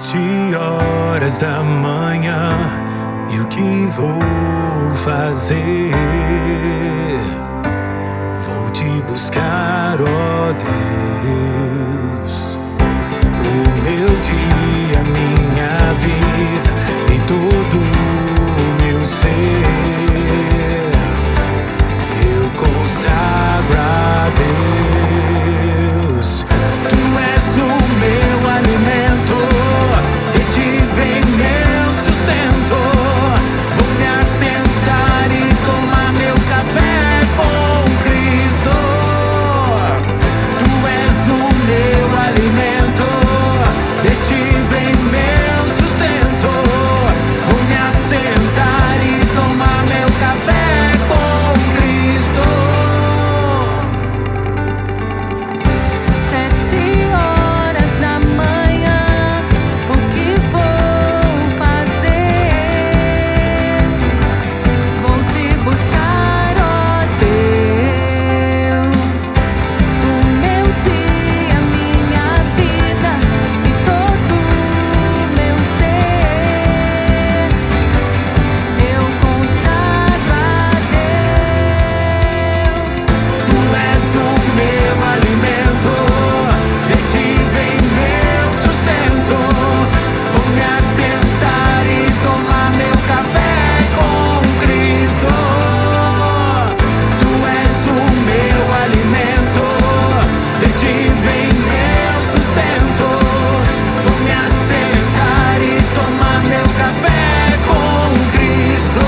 7 horas da manhã, e o que vou fazer? Vou te buscar, ó Deus. O meu dia, minha vida e todo o meu ser, eu consagro a Deus. Tu és o meu alimento, de ti vem meu sustento. Vou me assentar e tomar meu café com Cristo. Tu és o meu alimento, de ti vem meu sustento. Vou me assentar e tomar meu café com Cristo. 7 horas da manhã, o que vou fazer? Vou te buscar, ó Deus. O meu dia, minha vida e todo o meu ser, eu consagro a Deus. Tu és o meu alimento, de ti vem meu sustento. Vou me assentar e tomar meu café com Cristo. Tu és o meu alimento, de ti vem meu sustento. Vou me assentar e tomar meu café com Cristo.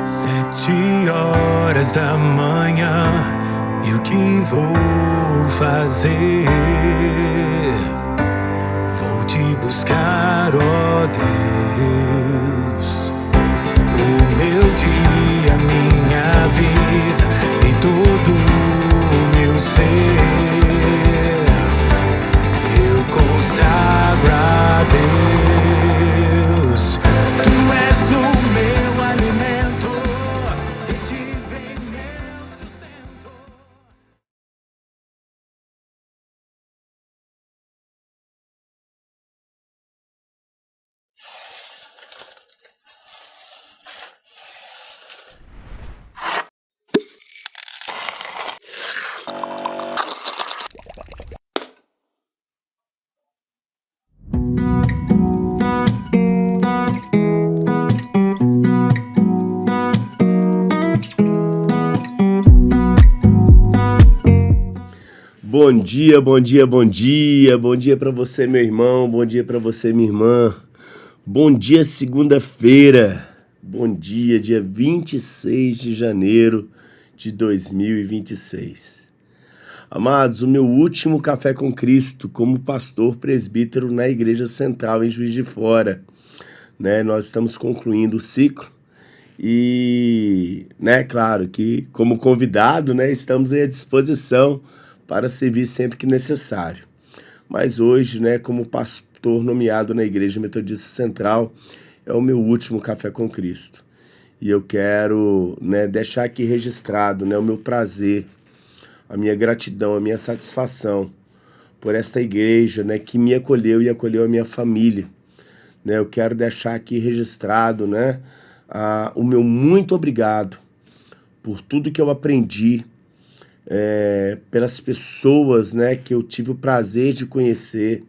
Sete horas da manhã, e o que vou fazer? Vou te buscar, ó Deus. O meu dia, minha vida e todo o meu ser, eu consagro a Deus. Tu és o meu alimento, de ti vem meu sustento. Bom dia, bom dia, bom dia. Bom dia para você, meu irmão. Bom dia para você, minha irmã. Bom dia, segunda-feira. Bom dia, dia 26 de janeiro de 2026. Amados, o meu último café com Cristo como pastor presbítero na Igreja Central em Juiz de Fora. Nós estamos concluindo o ciclo e, claro que como convidado, estamos à disposição para servir sempre que necessário. Mas hoje, como pastor nomeado na Igreja Metodista Central, é o meu último café com Cristo. E eu quero deixar aqui registrado o meu prazer, a minha gratidão, a minha satisfação por esta igreja que me acolheu e acolheu a minha família. Eu quero deixar aqui registrado o meu muito obrigado por tudo que eu aprendi, pelas pessoas que eu tive o prazer de conhecer,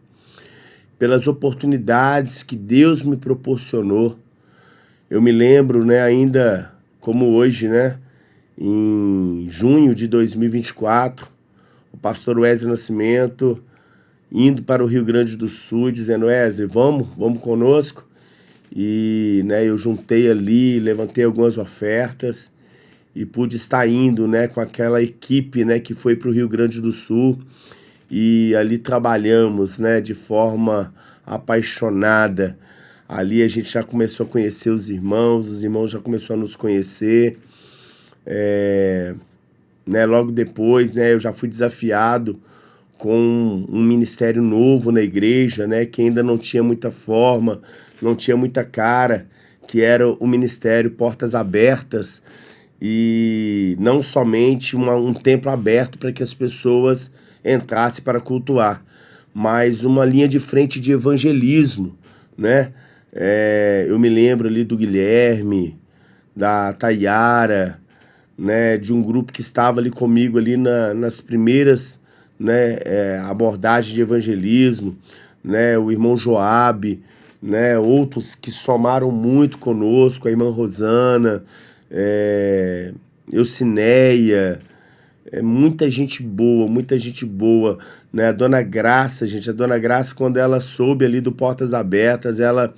pelas oportunidades que Deus me proporcionou. Eu me lembro ainda como hoje, em junho de 2024, o pastor Wesley Nascimento indo para o Rio Grande do Sul, dizendo: Wesley, vamos conosco. E eu juntei ali, levantei algumas ofertas e pude estar indo com aquela equipe que foi para o Rio Grande do Sul, e ali trabalhamos de forma apaixonada. Ali a gente já começou a conhecer os irmãos já começaram a nos conhecer. Logo depois eu já fui desafiado com um ministério novo na igreja, né, que ainda não tinha muita forma, não tinha muita cara, que era o ministério Portas Abertas, e não somente um templo aberto para que as pessoas entrassem para cultuar, mas uma linha de frente de evangelismo, né? Eu me lembro ali do Guilherme, da Tayara, né, de um grupo que estava ali comigo ali nas primeiras, né, abordagens de evangelismo, né, o irmão Joabe, né, outros que somaram muito conosco, a irmã Rosana, Eucineia, muita gente boa, né, a Dona Graça, gente, a Dona Graça, quando ela soube ali do Portas Abertas, ela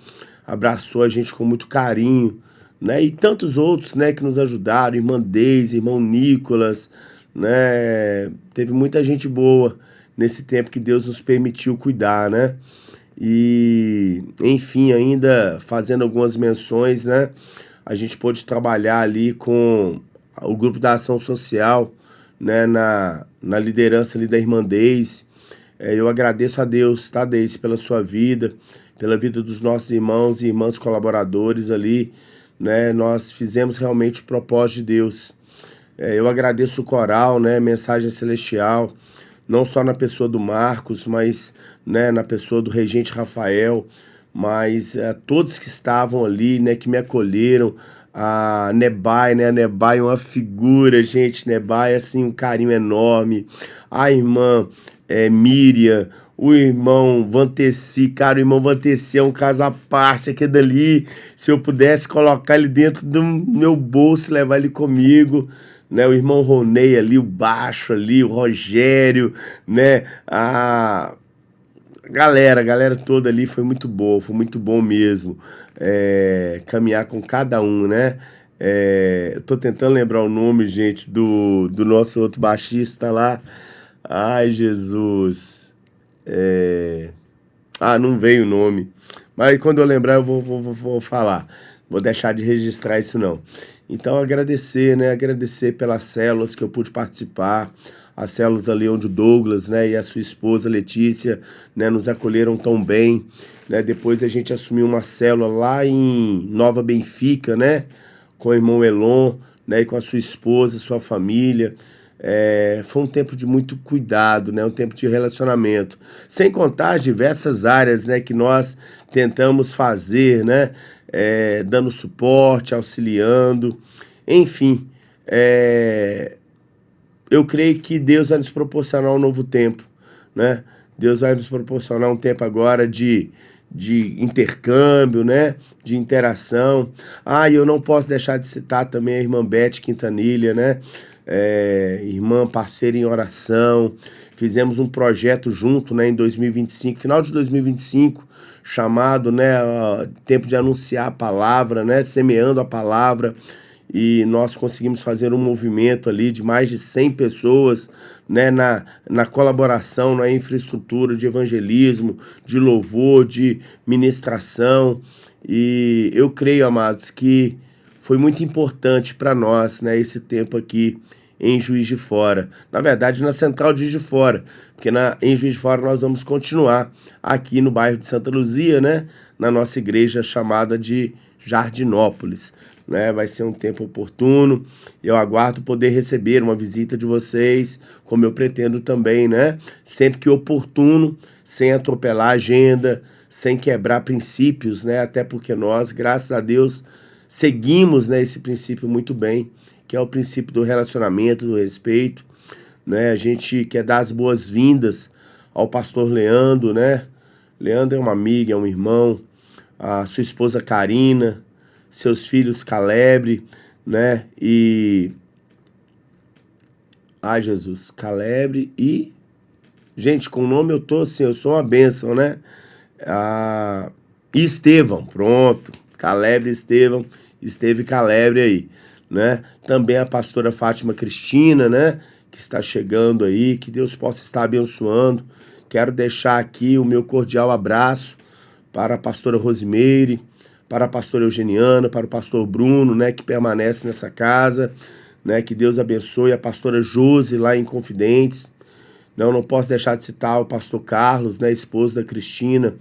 abraçou a gente com muito carinho, né, e tantos outros, né, que nos ajudaram, irmã Deise, irmão Nicolas, né, teve muita gente boa nesse tempo que Deus nos permitiu cuidar, né, e, enfim, ainda fazendo algumas menções, né, a gente pôde trabalhar ali com o grupo da ação social, né, na liderança ali da irmã Deise. Eu agradeço a Deus, tá, Deise, pela sua vida, pela vida dos nossos irmãos e irmãs colaboradores ali, né, nós fizemos realmente o propósito de Deus. Eu agradeço o coral, né, Mensagem Celestial, não só na pessoa do Marcos, mas, né, na pessoa do regente Rafael, mas todos que estavam ali, né, que me acolheram, a Nebai, né, a Nebai é uma figura, gente, Nebai, assim, um carinho enorme, a irmã Miriam, o irmão Vantessi, cara, o irmão Vantessi é um caso à parte, aquele dali, se eu pudesse colocar ele dentro do meu bolso, levar ele comigo, né, o irmão Ronei ali, o baixo ali, o Rogério, né, a galera toda ali foi muito boa, foi muito bom mesmo, caminhar com cada um, né, eu tô tentando lembrar o nome, gente, do nosso outro baixista lá, ai, Jesus, não veio o nome, mas quando eu lembrar eu vou falar, vou deixar de registrar isso não. Então agradecer, né, agradecer pelas células que eu pude participar, as células ali onde o Douglas, né, e a sua esposa Letícia, né, nos acolheram tão bem, né, depois a gente assumiu uma célula lá em Nova Benfica, né, com o irmão Elon, né, e com a sua esposa, sua família. Foi um tempo de muito cuidado, né, um tempo de relacionamento, sem contar as diversas áreas, né, que nós tentamos fazer, né, dando suporte, auxiliando, enfim, eu creio que Deus vai nos proporcionar um novo tempo, né? Deus vai nos proporcionar um tempo agora de intercâmbio, né? De interação. E eu não posso deixar de citar também a irmã Beth Quintanilha, né? Irmã parceira em oração. Fizemos um projeto junto, né, em 2025, final de 2025, chamado, né, Tempo de Anunciar a Palavra, né? Semeando a Palavra. E nós conseguimos fazer um movimento ali de mais de 100 pessoas, né, na colaboração, na infraestrutura de evangelismo, de louvor, de ministração. E eu creio, amados, que foi muito importante para nós, né, esse tempo aqui em Juiz de Fora. Na verdade, na Central de Juiz de Fora, porque em Juiz de Fora nós vamos continuar aqui no bairro de Santa Luzia, né, na nossa igreja chamada de Jardinópolis. Né, vai ser um tempo oportuno, eu aguardo poder receber uma visita de vocês, como eu pretendo também, né, sempre que oportuno, sem atropelar a agenda, sem quebrar princípios, né, até porque nós, graças a Deus, seguimos, né, esse princípio muito bem, que é o princípio do relacionamento, do respeito, né, a gente quer dar as boas-vindas ao pastor Leandro, né, Leandro é uma amiga, é um irmão, a sua esposa Karina, seus filhos Calebre, né, Jesus, Calebre e... Gente, com o nome eu tô assim, eu sou uma bênção, né? E Estevão, pronto, Calebre, Estevão, Esteve e Calebre aí, né? Também a pastora Fátima Cristina, né, que está chegando aí, que Deus possa estar abençoando. Quero deixar aqui o meu cordial abraço para a pastora Rosimeire, para a pastora Eugeniana, para o pastor Bruno, né, que permanece nessa casa, né, que Deus abençoe, a pastora Josi lá em Confidentes, Não posso deixar de citar o pastor Carlos, né, esposo da Cristina,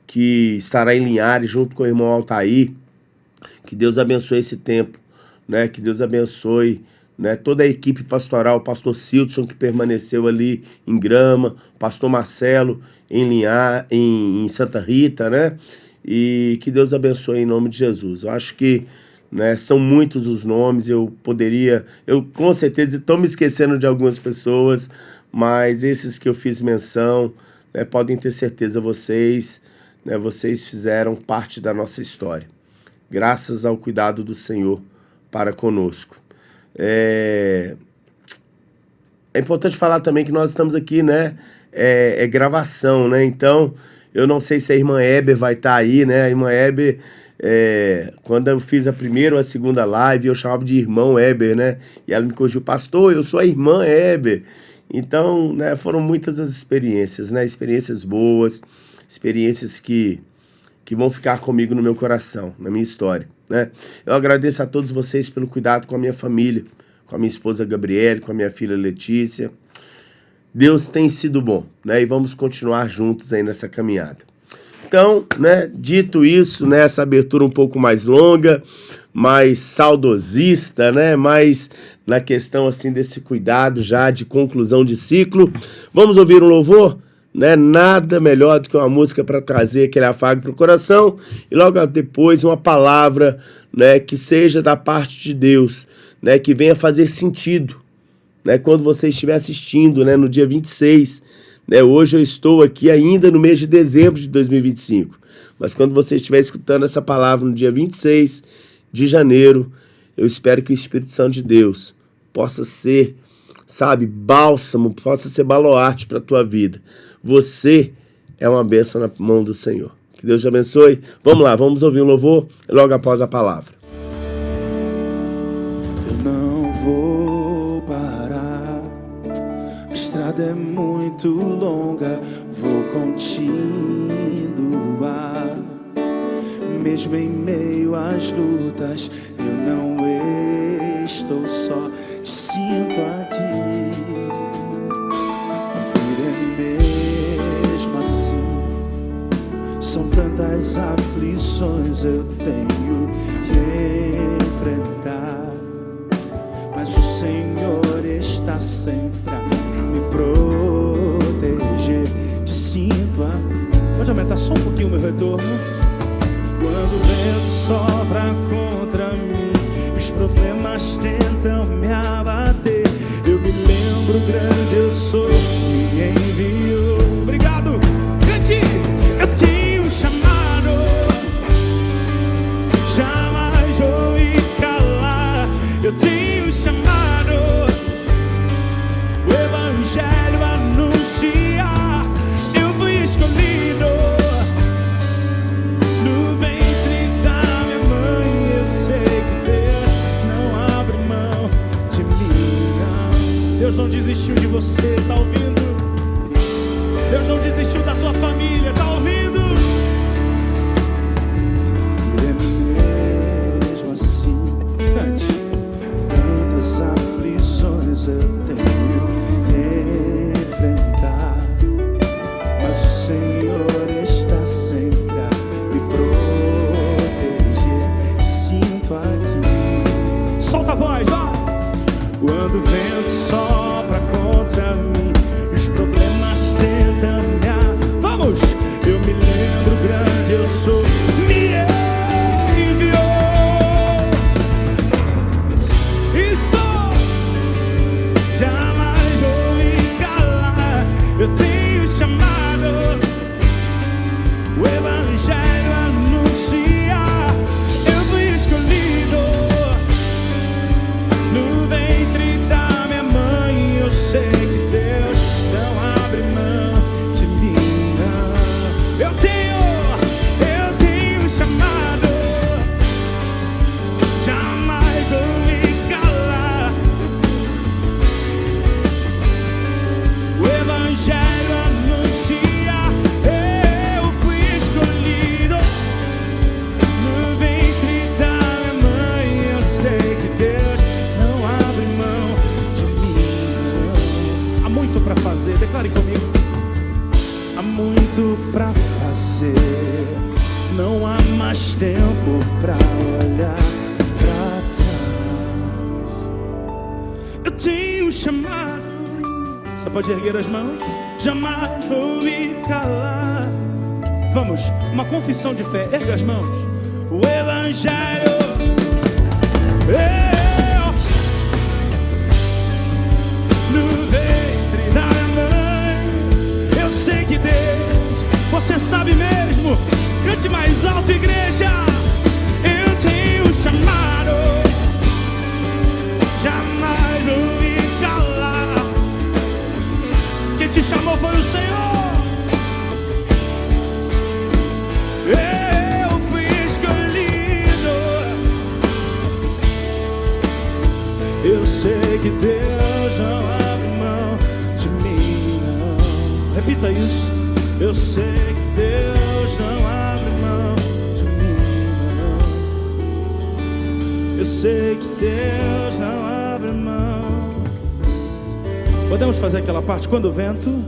que estará em Linhares junto com o irmão Altair. Que Deus abençoe esse tempo, né? Que Deus abençoe, né, toda a equipe pastoral, o pastor Silton, que permaneceu ali em Grama, o pastor Marcelo em Santa Rita, né? E que Deus abençoe em nome de Jesus. Eu acho que, né, são muitos os nomes, eu com certeza estou me esquecendo de algumas pessoas, mas esses que eu fiz menção, né, podem ter certeza vocês, né, vocês fizeram parte da nossa história, graças ao cuidado do Senhor para conosco. É importante falar também que nós estamos aqui, né, gravação, né, então eu não sei se a irmã Heber vai estar aí, né, a irmã Heber, quando eu fiz a primeira ou a segunda live, eu chamava de irmão Heber, né, e ela me corrigiu, pastor, eu sou a irmã Heber. Então, né, foram muitas as experiências, né, experiências boas, experiências que vão ficar comigo no meu coração, na minha história, né. Eu agradeço a todos vocês pelo cuidado com a minha família, com a minha esposa Gabriele, com a minha filha Letícia. Deus tem sido bom, né, e vamos continuar juntos aí nessa caminhada. Então, né, dito isso, né, essa abertura um pouco mais longa, mais saudosista, né, mais na questão assim desse cuidado já de conclusão de ciclo, vamos ouvir um louvor? Né, nada melhor do que uma música para trazer aquele afago para o coração e logo depois uma palavra, né, que seja da parte de Deus, né, que venha fazer sentido, né, quando você estiver assistindo, né, no dia 26, né, hoje eu estou aqui ainda no mês de dezembro de 2025, mas quando você estiver escutando essa palavra no dia 26 de janeiro, eu espero que o Espírito Santo de Deus possa ser, sabe, bálsamo, possa ser baluarte para a tua vida. Você é uma bênção na mão do Senhor. Que Deus te abençoe. Vamos lá, vamos ouvir um louvor logo após a palavra. Eu não vou parar, a estrada é muito longa, vou continuar. Mesmo em meio às lutas, eu não estou só, te sinto aqui. São tantas aflições eu tenho que enfrentar, mas o Senhor está sempre a me proteger. Te sinto Pode aumentar só um pouquinho o meu retorno. Quando o vento sopra contra mim, os problemas tentam me abater, eu me lembro grande eu sou que me enviou. Obrigado, cante! Eu tenho um chamado, jamais vou me calar. Eu tenho um chamado, o evangelho anunciar. Eu fui escolhido no ventre da minha mãe. Eu sei que Deus não abre mão de mim, não. Deus não desistiu de você, tá ouvindo? Deus não desistiu da sua família, tá ouvindo? Mesmo assim, cante. Tantas aflições eu tenho que enfrentar, mas o Senhor está sempre a me proteger. Te sinto aqui. Solta a voz, vai! Quando o vento sopra contra mim, os problemas tentam me vamos! Eu me lembro grande, eu sou, me enviou. E sou, jamais vou me calar. Eu tenho chamado, o evangelho anunciar. Eu fui escolhido no ventre da minha mãe. tempo pra olhar pra trás. Eu tenho um chamado. Você pode erguer as mãos? Jamais vou me calar. Vamos, uma confissão de fé. Erga as mãos. O Evangelho. No ventre da mãe, eu sei que Deus, você sabe mesmo. Cante mais alto, igreja. Eu tenho um chamado. Jamais vou me calar. Quem te chamou foi o Senhor. Eu fui escolhido. Eu sei que Deus não abre mão de mim, não. Repita isso. Eu sei que Deus não abre mão de mim, não. Eu sei que Deus não abre mão. Podemos fazer aquela parte? Quando o vento,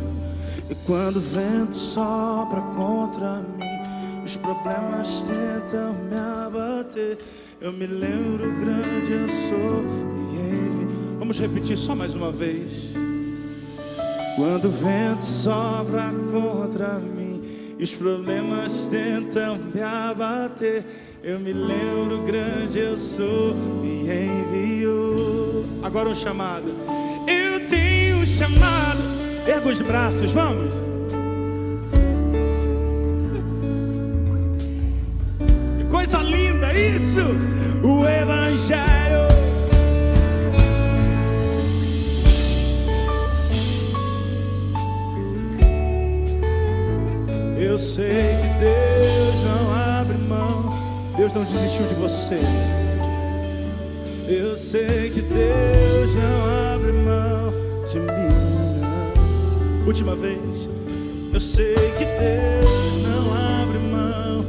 e quando o vento sopra contra mim, os problemas tentam me abater, eu me lembro grande eu sou e envio. Vamos repetir só mais uma vez. Quando o vento sopra contra mim e os problemas tentam me abater, eu me lembro grande eu sou e envio. Agora um chamado. Eu tenho um chamado. Erga os braços, vamos. Que coisa linda isso. O Evangelho. Eu sei que Deus não abre mão. Deus não desistiu de você. Eu sei que Deus não abre mão de mim, não. Última vez. Eu sei que Deus não abre mão.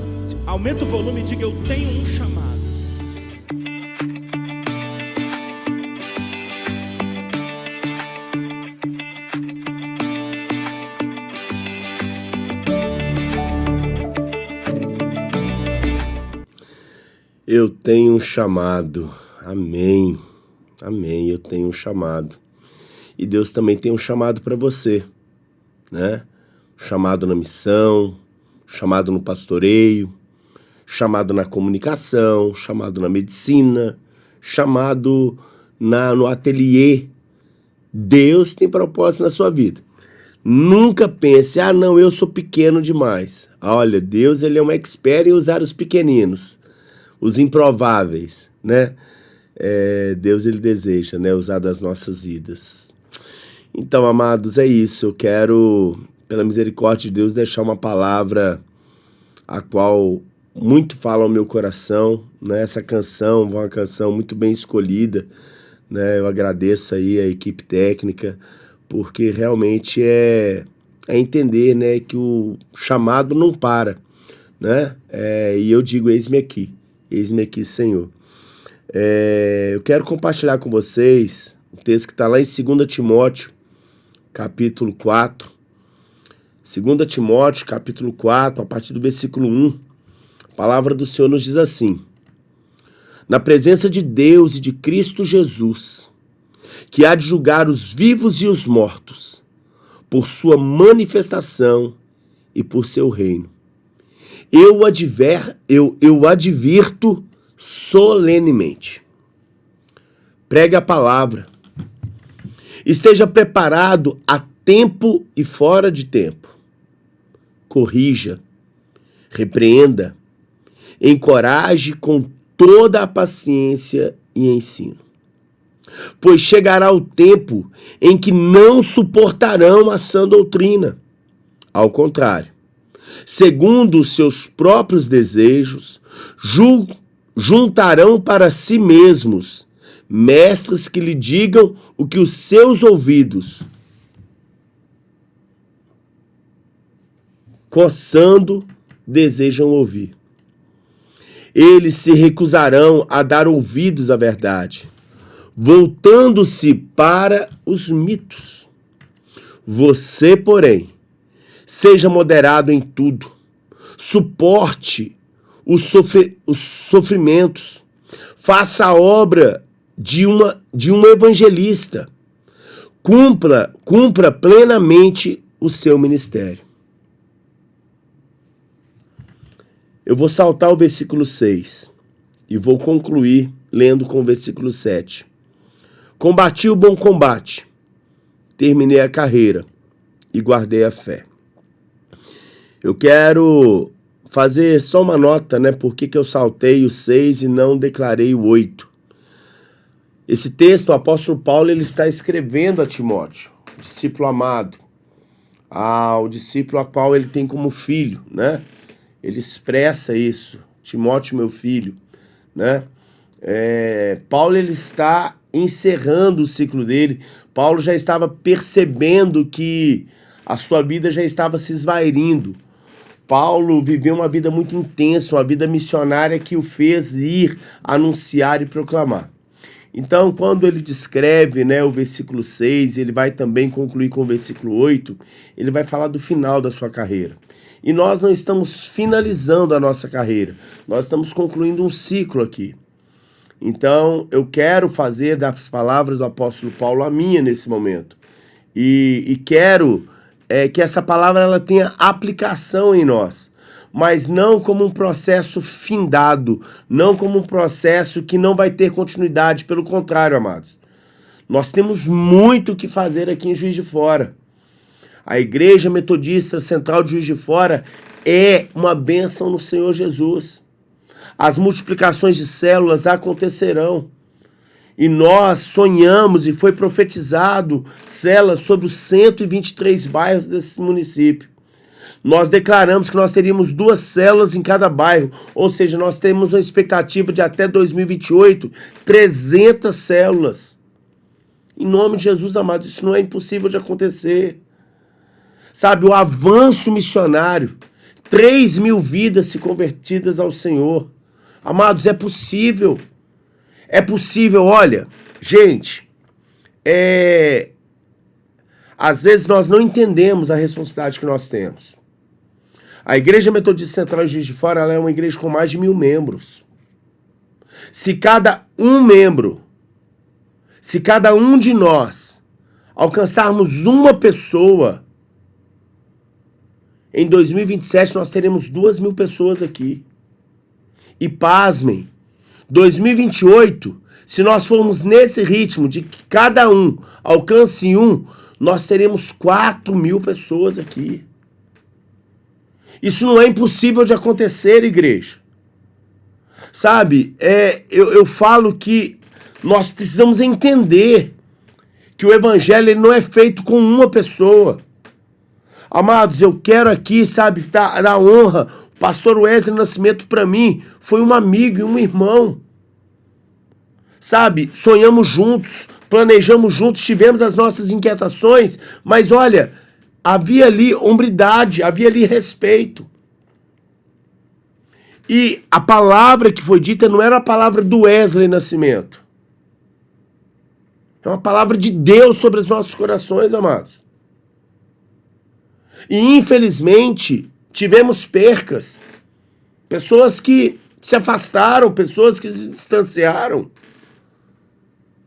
Aumenta o volume e diga: eu tenho um chamado. Eu tenho um chamado. Amém. Amém. Eu tenho um chamado. E Deus também tem um chamado para você, né? Chamado na missão, chamado no pastoreio, chamado na comunicação, chamado na medicina, chamado no ateliê. Deus tem propósito na sua vida. Nunca pense: ah, não, eu sou pequeno demais. Olha, Deus, ele é um expert em usar os pequeninos, os improváveis, né? Deus, ele deseja, né, usar das nossas vidas. Então, amados, é isso. Eu quero, pela misericórdia de Deus, deixar uma palavra a qual muito fala ao meu coração, né? Essa canção é uma canção muito bem escolhida, né? Eu agradeço aí a equipe técnica, porque realmente é entender, né, que o chamado não para, né? E eu digo: eis-me aqui, Senhor. Eu quero compartilhar com vocês um texto que está lá em 2 Timóteo, capítulo 4. 2 Timóteo, capítulo 4, a partir do versículo 1. A palavra do Senhor nos diz assim: na presença de Deus e de Cristo Jesus, que há de julgar os vivos e os mortos, por sua manifestação e por seu reino, eu advirto solenemente. Pregue a palavra. Esteja preparado a tempo e fora de tempo. Corrija, repreenda, encoraje com toda a paciência e ensino. Pois chegará o tempo em que não suportarão a sã doutrina. Ao contrário, segundo os seus próprios desejos, juntarão para si mesmos mestres que lhe digam o que os seus ouvidos, coçando, desejam ouvir. Eles se recusarão a dar ouvidos à verdade, voltando-se para os mitos. Você, porém, seja moderado em tudo, suporte os sofrimentos. Faça a obra de um evangelista. Cumpra plenamente o seu ministério. Eu vou saltar o versículo 6 e vou concluir lendo com o versículo 7. Combati o bom combate, terminei a carreira e guardei a fé. Eu quero fazer só uma nota, né? Por que eu saltei o 6 e não declarei o 8. Esse texto, o apóstolo Paulo, ele está escrevendo a Timóteo, discípulo amado, ao discípulo a qual ele tem como filho, né? Ele expressa isso, Timóteo, meu filho, né? Paulo, ele está encerrando o ciclo dele. Paulo já estava percebendo que a sua vida já estava se esvairindo. Paulo viveu uma vida muito intensa, uma vida missionária que o fez ir anunciar e proclamar. Então, quando ele descreve, né, o versículo 6, ele vai também concluir com o versículo 8, ele vai falar do final da sua carreira. E nós não estamos finalizando a nossa carreira, nós estamos concluindo um ciclo aqui. Então, eu quero fazer das palavras do apóstolo Paulo a minha nesse momento. E quero que essa palavra ela tenha aplicação em nós. Mas não como um processo findado, não como um processo que não vai ter continuidade, pelo contrário, amados. Nós temos muito o que fazer aqui em Juiz de Fora. A Igreja Metodista Central de Juiz de Fora é uma bênção no Senhor Jesus. As multiplicações de células acontecerão. E nós sonhamos e foi profetizado células sobre os 123 bairros desse município. Nós declaramos que nós teríamos 2 células em cada bairro, ou seja, nós temos uma expectativa de até 2028, 300 células. Em nome de Jesus, amados, isso não é impossível de acontecer. Sabe, o avanço missionário, 3.000 vidas se convertidas ao Senhor. Amados, é possível. É possível, olha, gente, às vezes nós não entendemos a responsabilidade que nós temos. A Igreja Metodista Central de Juiz de Fora ela é uma igreja com mais de 1.000 membros. Se cada um de nós alcançarmos uma pessoa, em 2027 nós teremos 2.000 pessoas aqui. E pasmem, 2028, se nós formos nesse ritmo de que cada um alcance um, nós teremos 4.000 pessoas aqui. Isso não é impossível de acontecer, igreja. Sabe, eu falo que nós precisamos entender que o evangelho ele não é feito com uma pessoa. Amados, eu quero aqui, sabe, dar honra. O pastor Wesley Nascimento, para mim, foi um amigo e um irmão. Sabe, sonhamos juntos, planejamos juntos, tivemos as nossas inquietações, mas olha, havia ali hombridade, havia ali respeito. E a palavra que foi dita não era a palavra do Wesley Nascimento. É uma palavra de Deus sobre os nossos corações, amados. E infelizmente tivemos percas. Pessoas que se afastaram, pessoas que se distanciaram.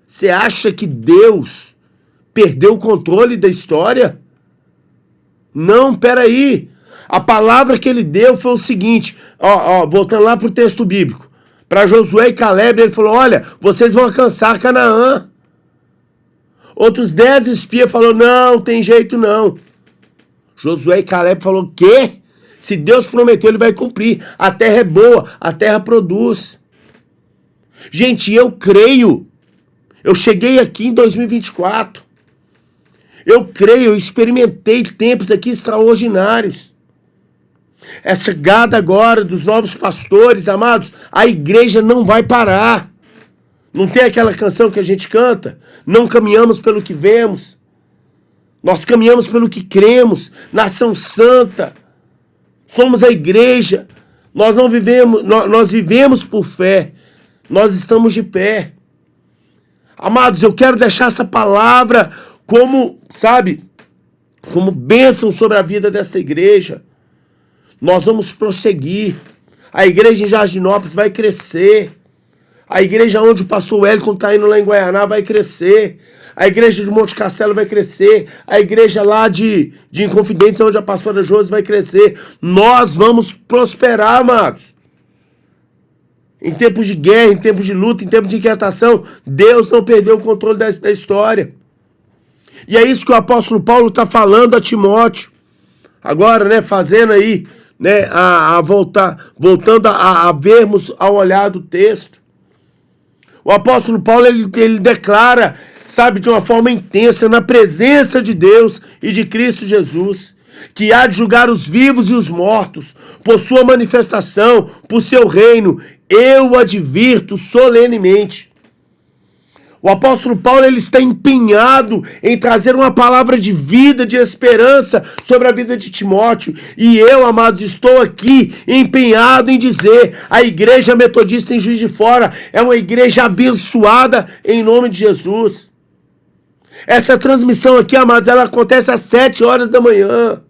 Você acha que Deus perdeu o controle da história? Não, peraí. A palavra que ele deu foi o seguinte, voltando lá para o texto bíblico. Para Josué e Caleb, ele falou, olha, vocês vão alcançar Canaã. Outros 10 espias falaram, não, tem jeito não. Josué e Caleb falaram, quê? Se Deus prometeu, ele vai cumprir. A terra é boa, a terra produz. Gente, eu creio. Eu cheguei aqui em 2024. Eu creio, eu experimentei tempos aqui extraordinários. Essa chegada agora dos novos pastores, amados, a igreja não vai parar. Não tem aquela canção que a gente canta? Não caminhamos pelo que vemos. Nós caminhamos pelo que cremos. Nação santa. Somos a igreja. Nós não vivemos, nós vivemos por fé. Nós estamos de pé. Amados, eu quero deixar essa palavra como, sabe, como bênção sobre a vida dessa igreja. Nós vamos prosseguir. A igreja em Jardinópolis vai crescer. A igreja onde o pastor Wellington está indo lá em Guaianá vai crescer. A igreja de Monte Castelo vai crescer. A igreja lá de Inconfidentes, onde a pastora Josi vai crescer. Nós vamos prosperar, amados. Em tempos de guerra, em tempos de luta, em tempos de inquietação, Deus não perdeu o controle da história. E é isso que o apóstolo Paulo está falando a Timóteo. Agora, né, fazendo aí, né, voltando a vermos ao olhar do texto. O apóstolo Paulo, ele declara, sabe, de uma forma intensa, na presença de Deus e de Cristo Jesus, que há de julgar os vivos e os mortos, por sua manifestação, por seu reino, eu o advirto solenemente. O apóstolo Paulo, ele está empenhado em trazer uma palavra de vida, de esperança sobre a vida de Timóteo. E eu, amados, estou aqui empenhado em dizer, a igreja metodista em Juiz de Fora é uma igreja abençoada em nome de Jesus. Essa transmissão aqui, amados, ela acontece às 7 horas da manhã.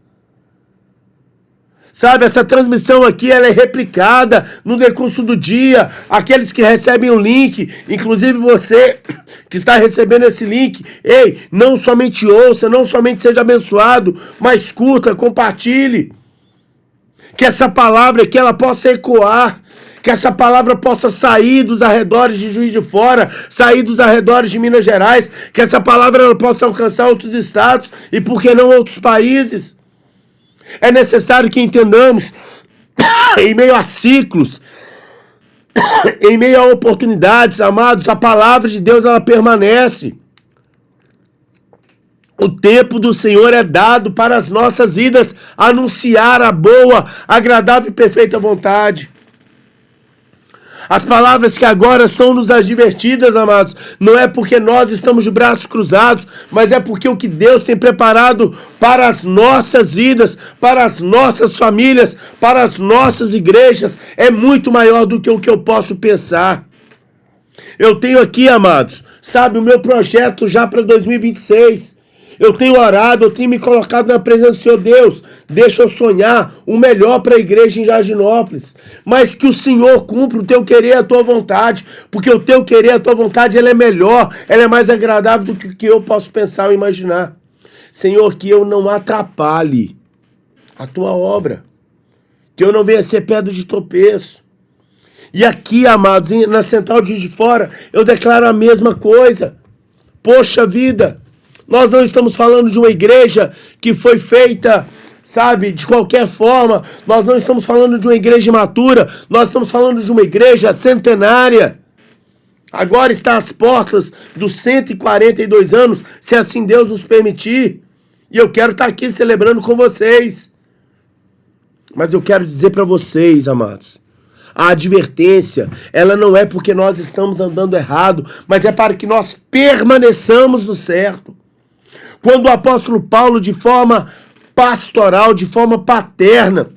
Sabe, essa transmissão aqui, ela é replicada no decurso do dia. Aqueles que recebem o link, inclusive você que está recebendo esse link, ei, não somente ouça, não somente seja abençoado, mas curta, compartilhe. Que essa palavra aqui, ela possa ecoar. Que essa palavra possa sair dos arredores de Juiz de Fora, sair dos arredores de Minas Gerais. Que essa palavra ela possa alcançar outros estados e, por que não, outros países. É necessário que entendamos, em meio a ciclos, em meio a oportunidades, amados, a palavra de Deus, ela permanece. O tempo do Senhor é dado para as nossas vidas anunciar a boa, agradável e perfeita vontade. As palavras que agora são nos advertidas, amados, não é porque nós estamos de braços cruzados, mas é porque o que Deus tem preparado para as nossas vidas, para as nossas famílias, para as nossas igrejas, é muito maior do que o que eu posso pensar. Eu tenho aqui, amados, sabe, o meu projeto já para 2026. Eu tenho orado, eu tenho me colocado na presença do Senhor. Deus, deixa eu sonhar o melhor para a igreja em Jardinópolis. Mas que o Senhor cumpra o teu querer e a tua vontade. Porque o teu querer e a tua vontade, ela é melhor, ela é mais agradável do que o que eu posso pensar ou imaginar. Senhor, que eu não atrapalhe a tua obra. Que eu não venha ser pedra de tropeço. E aqui, amados, na Central de Juiz de Fora, eu declaro a mesma coisa. Poxa vida! Nós não estamos falando de uma igreja que foi feita, sabe, de qualquer forma. Nós não estamos falando de uma igreja imatura. Nós estamos falando de uma igreja centenária. Agora está às portas dos 142 anos, se assim Deus nos permitir. E eu quero estar aqui celebrando com vocês. Mas eu quero dizer para vocês, amados, a advertência, ela não é porque nós estamos andando errado, mas é para que nós permaneçamos no certo. Quando o apóstolo Paulo, de forma pastoral, de forma paterna,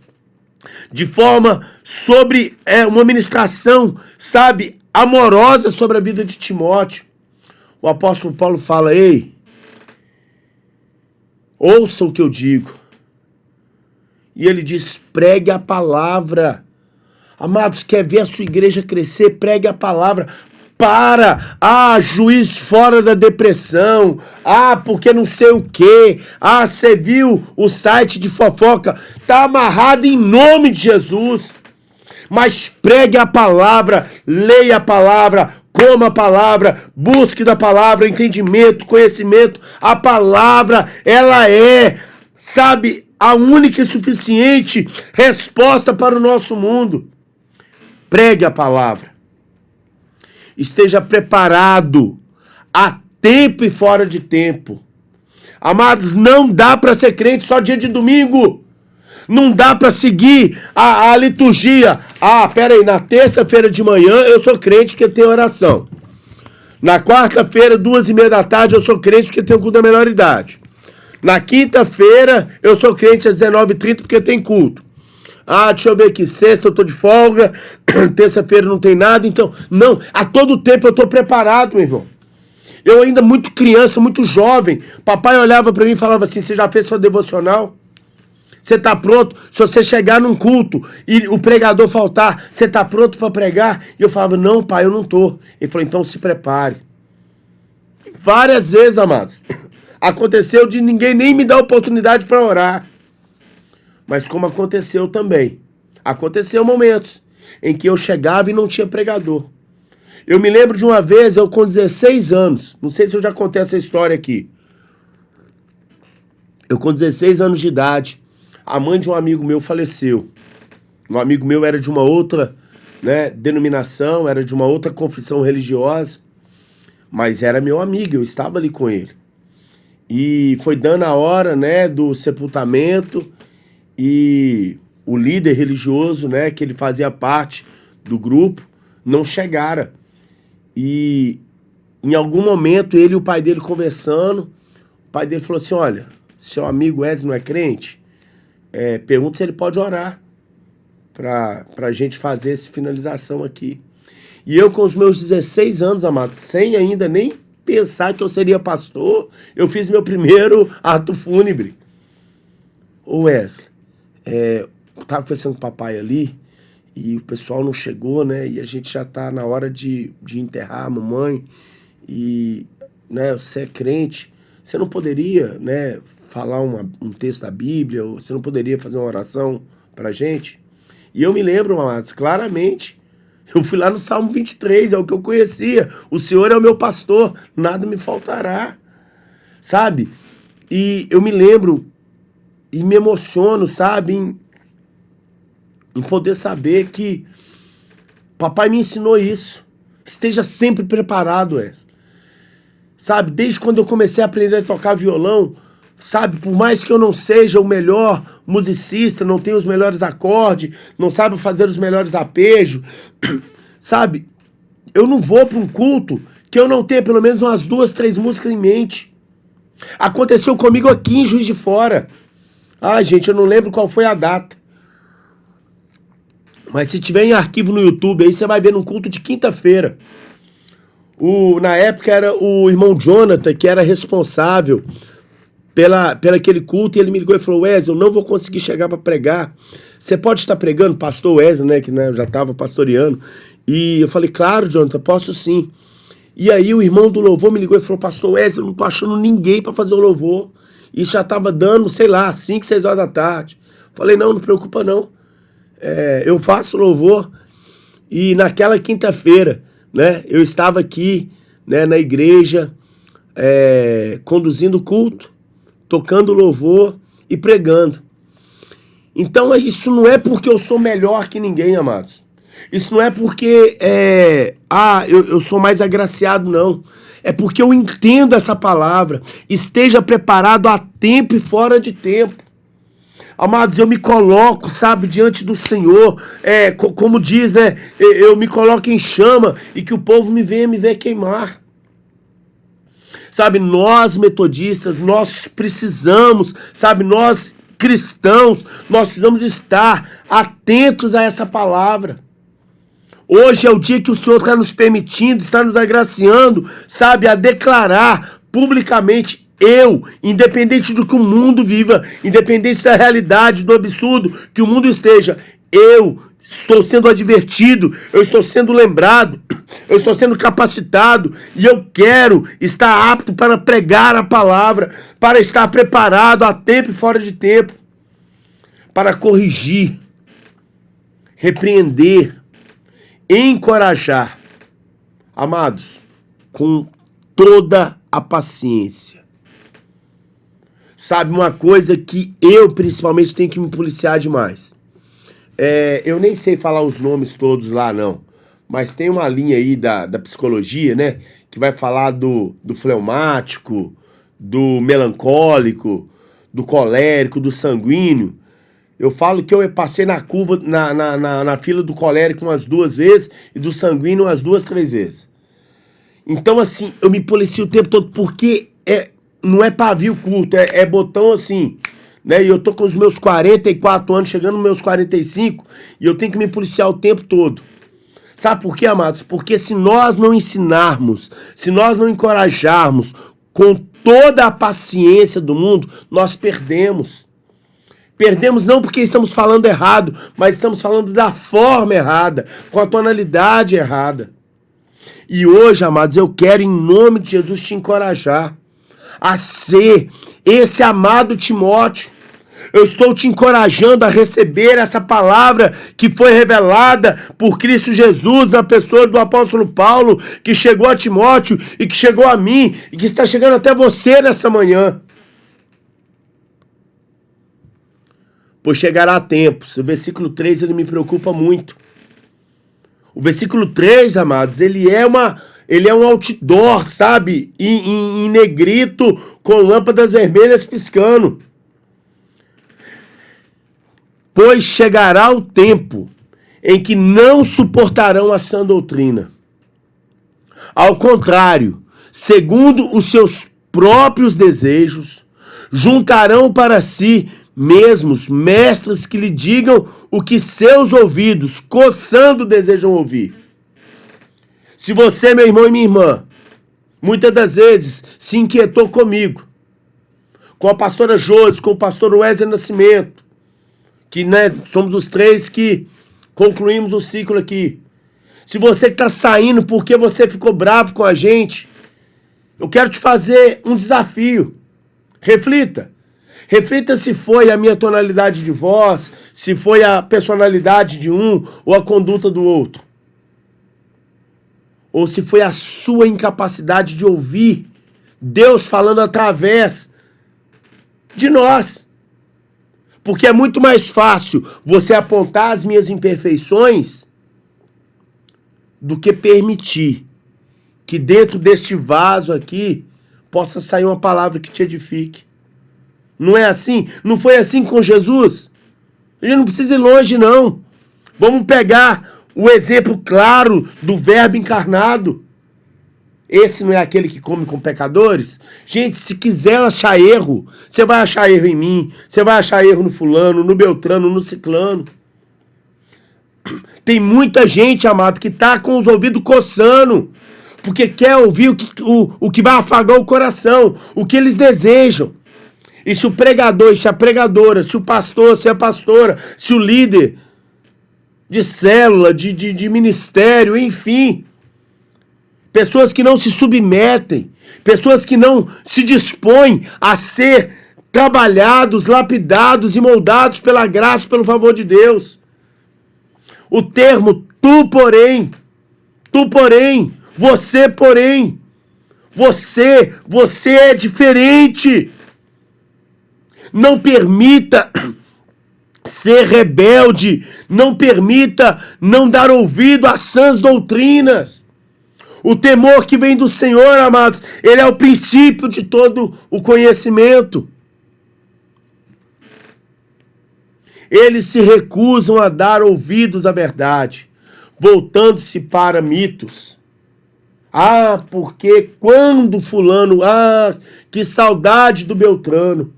de forma sobre uma ministração, sabe, amorosa sobre a vida de Timóteo, o apóstolo Paulo fala, ei, ouça o que eu digo. E ele diz, pregue a palavra. Amados, quer ver a sua igreja crescer? Pregue a palavra. Juiz fora da depressão, porque não sei o que, você viu o site de fofoca, tá amarrado em nome de Jesus, mas pregue a palavra, leia a palavra, coma a palavra, busque da palavra, entendimento, conhecimento, a palavra, ela é, sabe, a única e suficiente resposta para o nosso mundo. Pregue a palavra. Esteja preparado a tempo e fora de tempo. Amados, não dá para ser crente só dia de domingo. Não dá para seguir a liturgia. Peraí, na terça-feira de manhã eu sou crente porque tem oração. Na quarta-feira, 2h30 da tarde, eu sou crente porque tenho culto da menor idade. Na quinta-feira, eu sou crente às 19h30 porque tem culto. Deixa eu ver aqui, sexta eu tô de folga, terça-feira não tem nada, então, não, a todo tempo eu tô preparado, meu irmão. Eu ainda muito criança, muito jovem, papai olhava pra mim e falava assim, você já fez sua devocional? Você está pronto? Se você chegar num culto e o pregador faltar, você está pronto para pregar? E eu falava, não, pai, eu não estou. Ele falou, então se prepare. Várias vezes, amados, aconteceu de ninguém nem me dar oportunidade para orar. Mas como aconteceu também, aconteceu momentos em que eu chegava e não tinha pregador. Eu me lembro de uma vez, eu com 16 anos, não sei se eu já contei essa história aqui. Eu com 16 anos de idade, a mãe de um amigo meu faleceu. Um amigo meu era de uma outra, né, denominação, era de uma outra confissão religiosa, mas era meu amigo, eu estava ali com ele. E foi dando a hora, né, do sepultamento, e o líder religioso, né, que ele fazia parte do grupo, não chegara. E em algum momento ele e o pai dele conversando, o pai dele falou assim, olha, seu amigo Wesley não é crente? Pergunta se ele pode orar pra gente fazer essa finalização aqui. E eu com os meus 16 anos, amado, sem ainda nem pensar que eu seria pastor, eu fiz meu primeiro ato fúnebre. Ô Wesley, eu tava conversando com o papai ali, e o pessoal não chegou, né, e a gente já tá na hora de enterrar a mamãe, e, né, você é crente, você não poderia, né, falar um texto da Bíblia, ou você não poderia fazer uma oração pra gente? E eu me lembro, amados, claramente, eu fui lá no Salmo 23, é o que eu conhecia, o Senhor é o meu pastor, nada me faltará, sabe? E eu me lembro e me emociono, sabe, em poder saber que papai me ensinou isso. Esteja sempre preparado, Wesley. Sabe, desde quando eu comecei a aprender a tocar violão, sabe, por mais que eu não seja o melhor musicista, não tenha os melhores acordes, não saiba fazer os melhores arpejos, sabe, eu não vou para um culto que eu não tenha pelo menos umas 2, 3 músicas em mente. Aconteceu comigo aqui em Juiz de Fora. Ah, gente, eu não lembro qual foi a data. Mas se tiver em arquivo no YouTube, aí você vai ver num culto de quinta-feira. Na época era o irmão Jonathan, que era responsável pela aquele culto, e ele me ligou e falou, Wesley, eu não vou conseguir chegar para pregar. Você pode estar pregando? Pastor Wesley, né, que, né, eu já estava pastoreando. E eu falei, claro, Jonathan, posso sim. E aí o irmão do louvor me ligou e falou, pastor Wesley, eu não tô achando ninguém para fazer o louvor. Isso já estava dando, sei lá, 5, 6 horas da tarde. Falei, não preocupa não. Eu faço louvor. E naquela quinta-feira, né, eu estava aqui, né, na igreja, conduzindo o culto, tocando louvor e pregando. Então isso não é porque eu sou melhor que ninguém, amados. Isso não é porque eu sou mais agraciado, não. É porque eu entendo essa palavra. Esteja preparado a tempo e fora de tempo. Amados, eu me coloco, sabe, diante do Senhor, como diz, né, eu me coloco em chama e que o povo me venha me ver queimar. Sabe, nós metodistas, nós precisamos, sabe, nós cristãos, nós precisamos estar atentos a essa palavra. Hoje é o dia que o Senhor está nos permitindo, está nos agraciando, sabe, a declarar publicamente, independente do que o mundo viva, independente da realidade, do absurdo que o mundo esteja, eu estou sendo advertido, eu estou sendo lembrado, eu estou sendo capacitado e eu quero estar apto para pregar a palavra, para estar preparado a tempo e fora de tempo, para corrigir, repreender, encorajar, amados, com toda a paciência. Sabe, uma coisa que eu principalmente tenho que me policiar demais. Eu nem sei falar os nomes todos lá, não. Mas tem uma linha aí da psicologia, né? Que vai falar do fleumático, do melancólico, do colérico, do sanguíneo. Eu falo que eu passei na curva, na fila do colérico umas 2 vezes e do sanguíneo umas 2, 3 vezes. Então, assim, eu me policio o tempo todo porque não é pavio curto, é botão assim, né? E eu tô com os meus 44 anos, chegando nos meus 45, e eu tenho que me policiar o tempo todo. Sabe por quê, amados? Porque se nós não ensinarmos, se nós não encorajarmos com toda a paciência do mundo, nós perdemos. Perdemos não porque estamos falando errado, mas estamos falando da forma errada, com a tonalidade errada. E hoje, amados, eu quero, em nome de Jesus, te encorajar a ser esse amado Timóteo. Eu estou te encorajando a receber essa palavra que foi revelada por Cristo Jesus na pessoa do apóstolo Paulo, que chegou a Timóteo e que chegou a mim e que está chegando até você nessa manhã. Pois chegará tempos. O versículo 3, ele me preocupa muito. O versículo 3, amados, ele é um outdoor, sabe? Em negrito, com lâmpadas vermelhas piscando. Pois chegará o tempo em que não suportarão a sã doutrina. Ao contrário, segundo os seus próprios desejos, juntarão para si mesmos mestres que lhe digam o que seus ouvidos, coçando, desejam ouvir. Se você, meu irmão e minha irmã, muitas das vezes se inquietou comigo, com a pastora Josi, com o pastor Wesley Nascimento, que somos os três que concluímos o ciclo aqui. Se você está saindo porque você ficou bravo com a gente, eu quero te fazer um desafio. Reflita. Reflita se foi a minha tonalidade de voz, se foi a personalidade de um ou a conduta do outro. Ou se foi a sua incapacidade de ouvir Deus falando através de nós. Porque é muito mais fácil você apontar as minhas imperfeições do que permitir que dentro deste vaso aqui possa sair uma palavra que te edifique. Não é assim? Não foi assim com Jesus? A gente não precisa ir longe, não. Vamos pegar o exemplo claro do Verbo encarnado. Esse não é aquele que come com pecadores? Gente, se quiser achar erro, você vai achar erro em mim, você vai achar erro no fulano, no beltrano, no ciclano. Tem muita gente, amado, que está com os ouvidos coçando, porque quer ouvir o que vai afagar o coração, o que eles desejam. E se o pregador, se a pregadora, se o pastor, se a pastora, se o líder de célula, de ministério, enfim, pessoas que não se submetem, pessoas que não se dispõem a ser trabalhados, lapidados e moldados pela graça e pelo favor de Deus. O termo tu, porém, você, porém, você é diferente. Não permita ser rebelde, não permita não dar ouvido às sãs doutrinas. O temor que vem do Senhor, amados, ele é o princípio de todo o conhecimento. Eles se recusam a dar ouvidos à verdade, voltando-se para mitos. Ah, porque quando fulano, que saudade do Beltrano.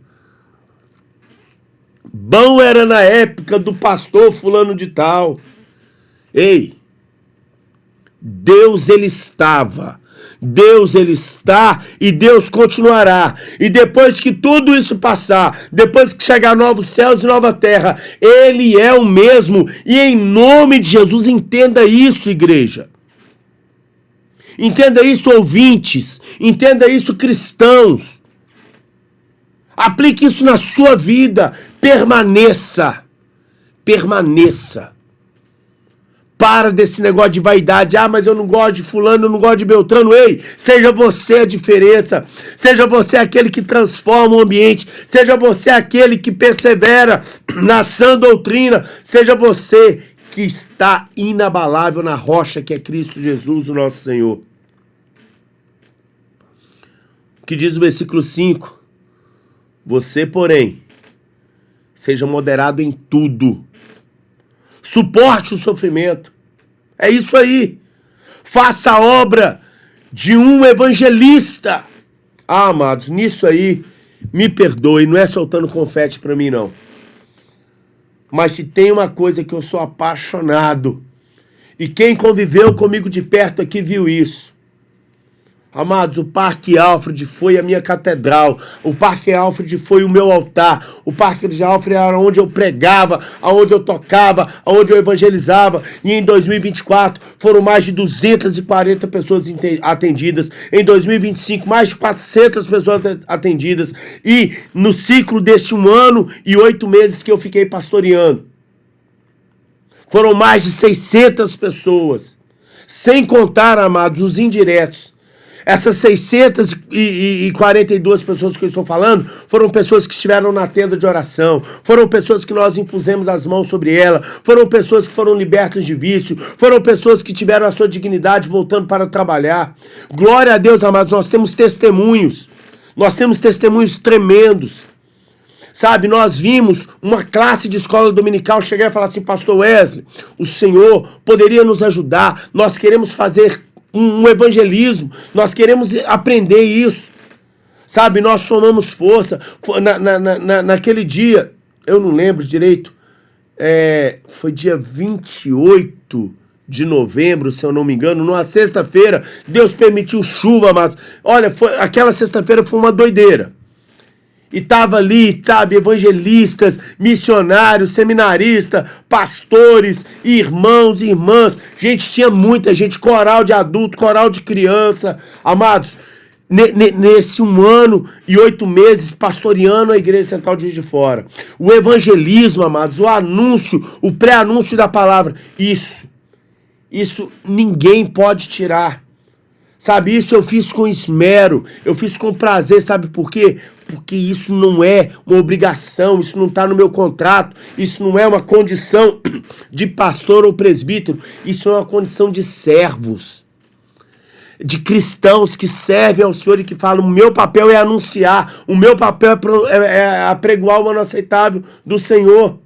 Bom era na época do pastor fulano de tal. Ei, Deus ele estava, Deus ele está e Deus continuará. E depois que tudo isso passar, depois que chegar novos céus e nova terra, ele é o mesmo. E em nome de Jesus, entenda isso, igreja. Entenda isso, ouvintes. Entenda isso, cristãos. Aplique isso na sua vida. Permaneça. Permaneça. Para desse negócio de vaidade. Ah, mas eu não gosto de fulano, eu não gosto de Beltrano. Ei, seja você a diferença. Seja você aquele que transforma o ambiente. Seja você aquele que persevera na sã doutrina. Seja você que está inabalável na rocha que é Cristo Jesus, o nosso Senhor. O que diz o versículo 5? Você, porém, seja moderado em tudo. Suporte o sofrimento. É isso aí. Faça a obra de um evangelista. Ah, amados, nisso aí, me perdoe, não é soltando confete pra mim, não. Mas se tem uma coisa que eu sou apaixonado, e quem conviveu comigo de perto aqui viu isso. Amados, o Parque Alfred foi a minha catedral, o Parque Alfred foi o meu altar, o Parque Alfred era onde eu pregava, aonde eu tocava, aonde eu evangelizava, e em 2024 foram mais de 240 pessoas atendidas, em 2025 mais de 400 pessoas atendidas, e no ciclo deste 1 ano e 8 meses que eu fiquei pastoreando, foram mais de 600 pessoas, sem contar, amados, os indiretos. Essas 642 pessoas que eu estou falando foram pessoas que estiveram na tenda de oração, foram pessoas que nós impusemos as mãos sobre ela, foram pessoas que foram libertas de vício, foram pessoas que tiveram a sua dignidade voltando para trabalhar. Glória a Deus, amados, nós temos testemunhos tremendos. Sabe, nós vimos uma classe de escola dominical chegar e falar assim: Pastor Wesley, o Senhor poderia nos ajudar, nós queremos fazer um evangelismo, nós queremos aprender isso, sabe, nós somamos força. Naquele dia, eu não lembro direito, foi dia 28 de novembro, se eu não me engano, numa sexta-feira, Deus permitiu chuva, amados. Olha, aquela sexta-feira foi uma doideira. E tava ali, sabe, evangelistas, missionários, seminaristas, pastores, irmãos e irmãs. Gente, tinha muita gente, coral de adulto, coral de criança. Amados, nesse 1 ano e 8 meses, pastoreando a Igreja Central de Juiz de Fora. O evangelismo, amados, o anúncio, o pré-anúncio da palavra. Isso ninguém pode tirar. Sabe, isso eu fiz com esmero, eu fiz com prazer, sabe por quê? Porque isso não é uma obrigação, isso não está no meu contrato, isso não é uma condição de pastor ou presbítero, isso é uma condição de servos, de cristãos que servem ao Senhor e que falam: o meu papel é anunciar, o meu papel é apregoar o ano aceitável do Senhor.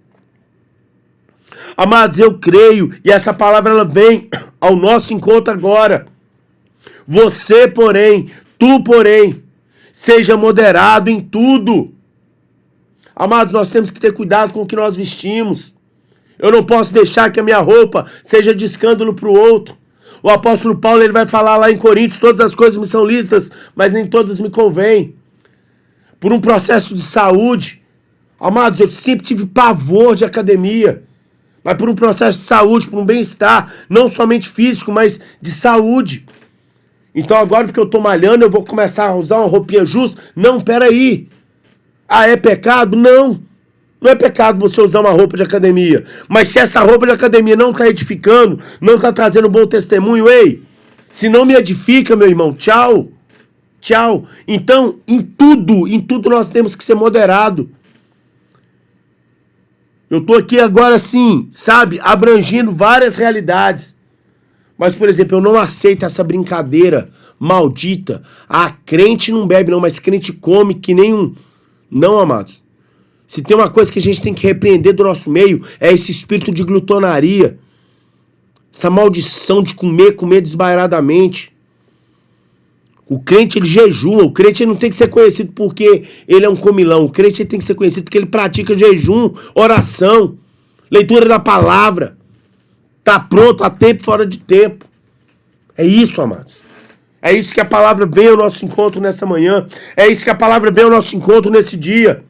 Amados, eu creio, e essa palavra ela vem ao nosso encontro agora. Você, porém, tu, porém, seja moderado em tudo. Amados, nós temos que ter cuidado com o que nós vestimos. Eu não posso deixar que a minha roupa seja de escândalo para o outro. O apóstolo Paulo, ele vai falar lá em Coríntios: todas as coisas me são lícitas, mas nem todas me convêm. Por um processo de saúde, amados, eu sempre tive pavor de academia. Mas por um processo de saúde, por um bem-estar, não somente físico, mas de saúde. Então agora, porque eu tô malhando, eu vou começar a usar uma roupinha justa? Não, peraí. Ah, é pecado? Não. Não é pecado você usar uma roupa de academia. Mas se essa roupa de academia não tá edificando, não tá trazendo um bom testemunho, ei, se não me edifica, meu irmão, tchau. Tchau. Então, em tudo nós temos que ser moderado. Eu tô aqui agora, assim, sabe, abrangindo várias realidades. Mas, por exemplo, eu não aceito essa brincadeira maldita. Ah, crente não bebe não, mas crente come que nem um... Não, amados. Se tem uma coisa que a gente tem que repreender do nosso meio, é esse espírito de glutonaria. Essa maldição de comer desbairadamente. O crente, ele jejua. O crente, ele não tem que ser conhecido porque ele é um comilão. O crente, ele tem que ser conhecido porque ele pratica jejum, oração, leitura da palavra. Tá pronto a tempo, fora de tempo. É isso, amados. É isso que a palavra vem ao nosso encontro nessa manhã. É isso que a palavra vem ao nosso encontro nesse dia.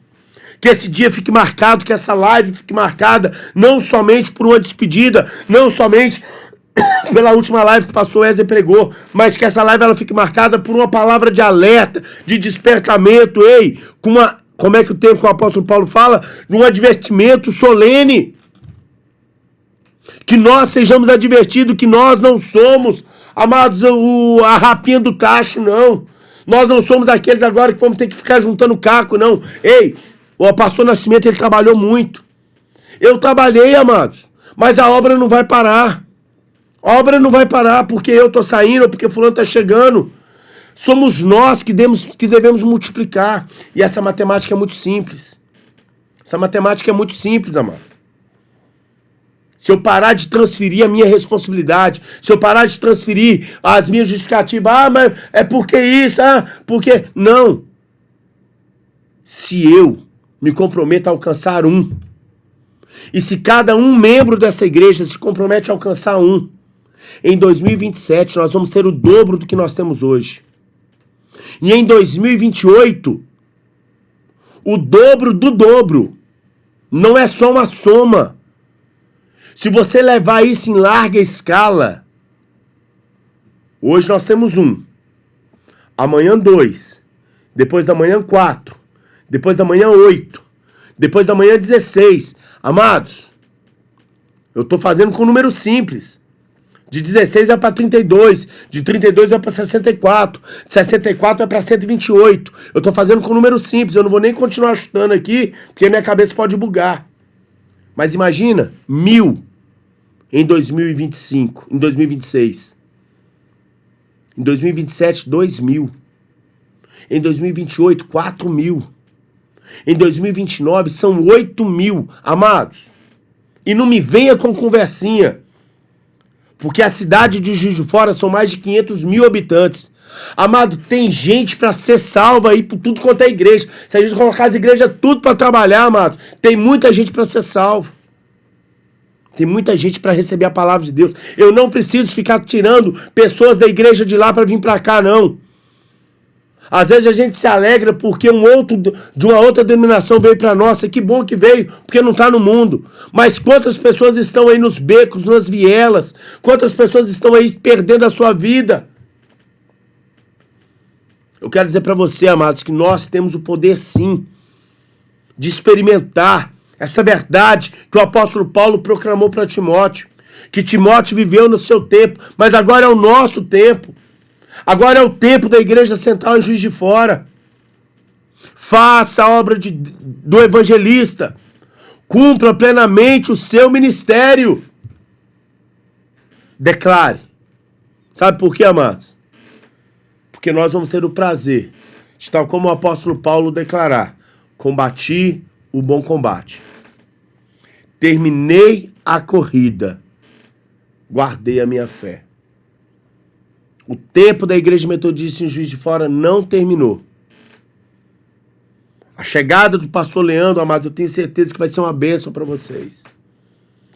Que esse dia fique marcado, que essa live fique marcada não somente por uma despedida, não somente pela última live que o pastor Wesley pregou, mas que essa live ela fique marcada por uma palavra de alerta, de despertamento, ei, com uma, como é que o tempo que o apóstolo Paulo fala? De um advertimento solene. Que nós sejamos advertidos que nós não somos, amados, a rapinha do tacho, não. Nós não somos aqueles agora que vamos ter que ficar juntando caco, não. Ei, o pastor Nascimento, ele trabalhou muito. Eu trabalhei, amados, mas a obra não vai parar. A obra não vai parar porque eu tô saindo ou porque fulano tá chegando. Somos nós que devemos multiplicar. E essa matemática é muito simples. Essa matemática é muito simples, amado. Se eu parar de transferir a minha responsabilidade, se eu parar de transferir as minhas justificativas, mas é porque isso, porque... Não. Se eu me comprometo a alcançar um, e se cada um membro dessa igreja se compromete a alcançar um, em 2027 nós vamos ter o dobro do que nós temos hoje. E em 2028, o dobro do dobro. Não é só uma soma. Se você levar isso em larga escala, hoje nós temos 1, amanhã 2, depois da manhã 4, depois da manhã 8, depois da manhã 16. Amados, eu estou fazendo com número simples. De 16 vai para 32, de 32 vai para 64, de 64 vai para 128. Eu estou fazendo com número simples, eu não vou nem continuar chutando aqui, porque minha cabeça pode bugar. Mas imagina, 1000 em 2025, em 2026. Em 2027, 2000. Em 2028, 4000. Em 2029, são 8000, amados. E não me venha com conversinha. Porque a cidade de Juiz de Fora são mais de 500 mil habitantes. Amado, tem gente para ser salva aí por tudo quanto é igreja. Se a gente colocar as igrejas tudo para trabalhar, amados, tem muita gente para ser salvo. Tem muita gente para receber a palavra de Deus. Eu não preciso ficar tirando pessoas da igreja de lá para vir para cá, não. Às vezes a gente se alegra porque um outro de uma outra denominação veio para nós. Que bom que veio, porque não está no mundo. Mas quantas pessoas estão aí nos becos, nas vielas? Quantas pessoas estão aí perdendo a sua vida? Eu quero dizer para você, amados, que nós temos o poder sim de experimentar essa verdade que o apóstolo Paulo proclamou para Timóteo. Que Timóteo viveu no seu tempo, mas agora é o nosso tempo. Agora é o tempo da igreja central em Juiz de Fora. Faça a obra do evangelista. Cumpra plenamente o seu ministério. Declare. Sabe por quê, amados? Porque nós vamos ter o prazer de, tal como o apóstolo Paulo declarar: combati o bom combate. Terminei a corrida. Guardei a minha fé. O tempo da igreja metodista em Juiz de Fora não terminou. A chegada do pastor Leandro, amados, eu tenho certeza que vai ser uma bênção para vocês.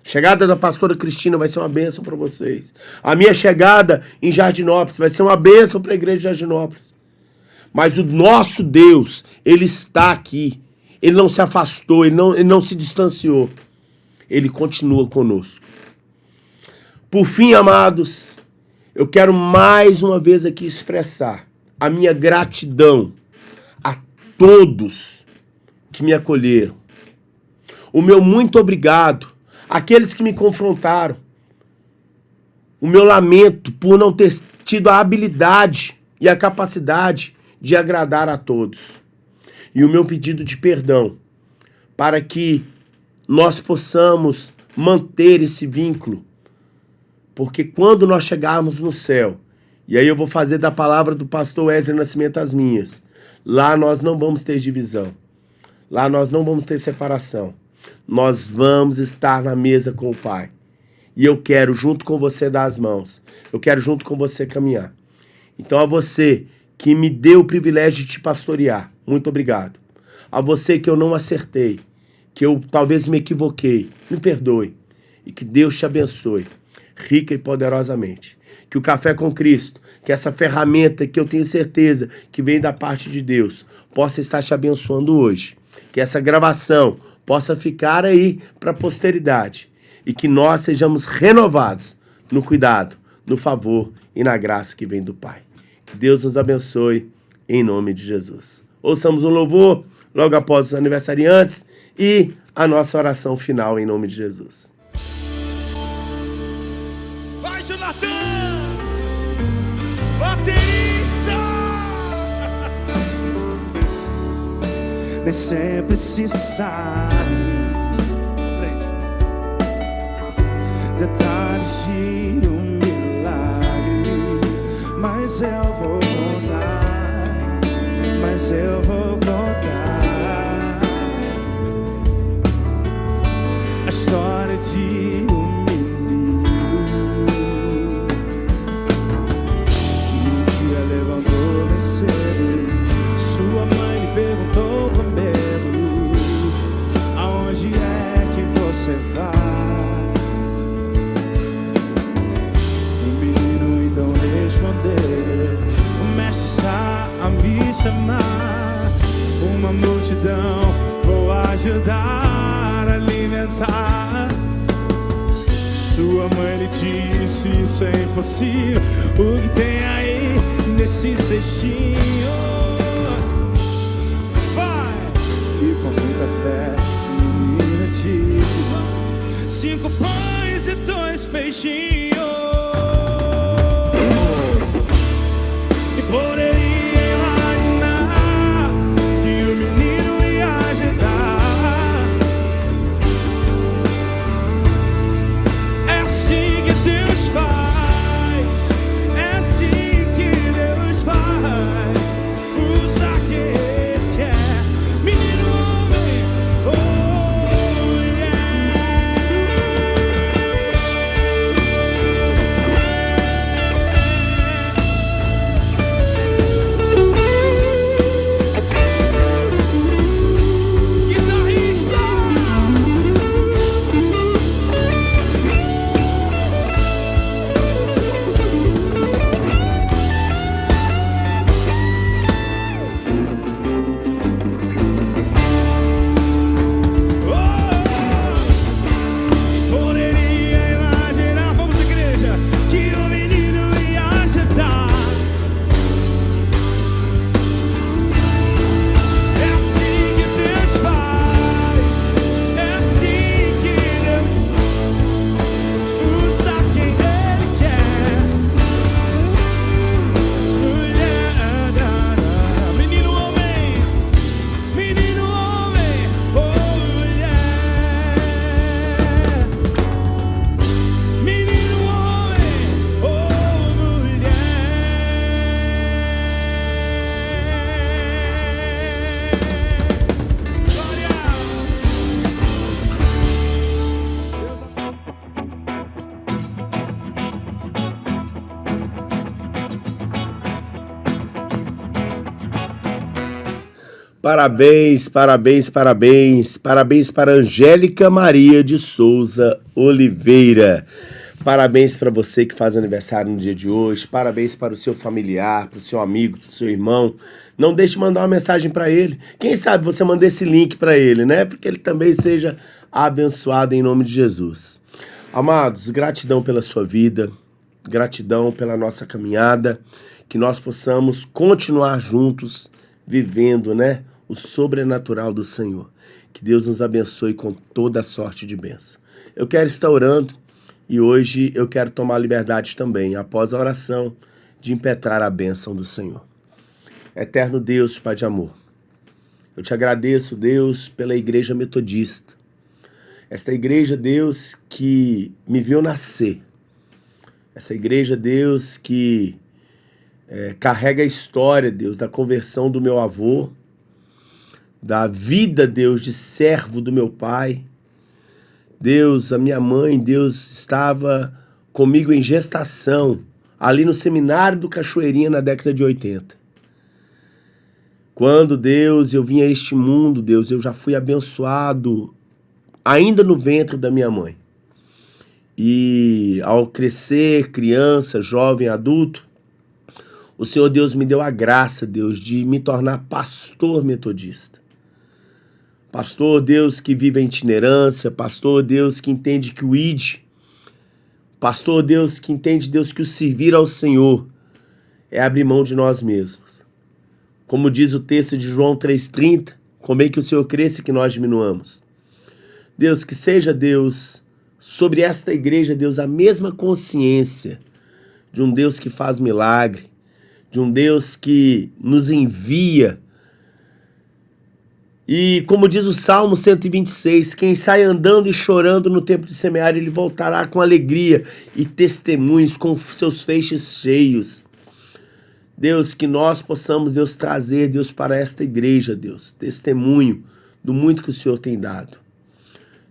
A chegada da pastora Cristina vai ser uma bênção para vocês. A minha chegada em Jardinópolis vai ser uma bênção para a igreja de Jardinópolis. Mas o nosso Deus, Ele está aqui. Ele não se afastou, ele não se distanciou. Ele continua conosco. Por fim, amados, eu quero mais uma vez aqui expressar a minha gratidão a todos que me acolheram. O meu muito obrigado àqueles que me confrontaram. O meu lamento por não ter tido a habilidade e a capacidade de agradar a todos. E o meu pedido de perdão para que nós possamos manter esse vínculo. Porque quando nós chegarmos no céu, e aí eu vou fazer da palavra do pastor Wesley Nascimento as minhas, lá nós não vamos ter divisão, lá nós não vamos ter separação, nós vamos estar na mesa com o Pai. E eu quero junto com você dar as mãos, eu quero junto com você caminhar. Então a você que me deu o privilégio de te pastorear, muito obrigado. A você que eu não acertei, que eu talvez me equivoquei, me perdoe. E que Deus te abençoe, rica e poderosamente. Que o Café com Cristo, que essa ferramenta que eu tenho certeza que vem da parte de Deus, possa estar te abençoando hoje. Que essa gravação possa ficar aí para a posteridade. E que nós sejamos renovados no cuidado, no favor e na graça que vem do Pai. Que Deus nos abençoe em nome de Jesus. Ouçamos um louvor logo após os aniversariantes e a nossa oração final em nome de Jesus. Vai, Jonathan! Baterista! Nem sempre se sabe frente detalhes de um milagre, mas eu vou contar, mas eu vou contar a história de um menino que um dia levantou bem cedo. Sua mãe lhe perguntou primeiro: aonde é que você vai? O menino então respondeu: o mestre está a chamar uma multidão, vou ajudar a alimentar. Sua mãe lhe disse, isso é impossível, o que tem aí nesse cestinho? Vai! E com muita fé, a menina disse, 5 pães e 2 peixinhos. E poderia imaginar que o menino ia ajudar. É assim que Deus faz, é assim que Deus faz. Usa quem Ele quer, menino, homem, oh mulher. Guitarrista! Poderia imaginar, vamos igreja, que o menino ia ajudar. É assim que Deus faz, é assim que Deus usa quem Ele quer. Mulher, menino, homem, oh mulher. Menino, homem, oh mulher. Parabéns, parabéns, parabéns. Parabéns para Angélica Maria de Souza Oliveira. Parabéns para você que faz aniversário no dia de hoje. Parabéns para o seu familiar, para o seu amigo, para o seu irmão. Não deixe de mandar uma mensagem para ele. Quem sabe você manda esse link para ele, né? Porque ele também seja abençoado em nome de Jesus. Amados, gratidão pela sua vida. Gratidão pela nossa caminhada. Que nós possamos continuar juntos, vivendo, né, o sobrenatural do Senhor. Que Deus nos abençoe com toda a sorte de bênção. Eu quero estar orando e hoje eu quero tomar liberdade também, após a oração, de impetrar a bênção do Senhor. Eterno Deus, Pai de amor, eu te agradeço, Deus, pela Igreja Metodista. Esta igreja, Deus, que me viu nascer. Essa igreja, Deus, que carrega a história, Deus, da conversão do meu avô, da vida, Deus, de servo do meu pai. Deus, a minha mãe, Deus, estava comigo em gestação, ali no seminário do Cachoeirinha na década de 80. Quando, Deus, eu vim a este mundo, Deus, eu já fui abençoado ainda no ventre da minha mãe. E ao crescer, criança, jovem, adulto, o Senhor Deus me deu a graça, Deus, de me tornar pastor metodista. Pastor, Deus, que vive a itinerância. Pastor, Deus, que entende que o ID. Pastor, Deus, que entende, Deus, que o servir ao Senhor é abrir mão de nós mesmos. Como diz o texto de João 3,30, convém que o Senhor cresça e que nós diminuamos. Deus, que seja, Deus, sobre esta igreja, Deus, a mesma consciência de um Deus que faz milagre, de um Deus que nos envia. E como diz o Salmo 126, quem sai andando e chorando no tempo de semear, ele voltará com alegria e testemunhos, com seus feixes cheios. Deus, que nós possamos, Deus, trazer, Deus, para esta igreja, Deus, testemunho do muito que o Senhor tem dado.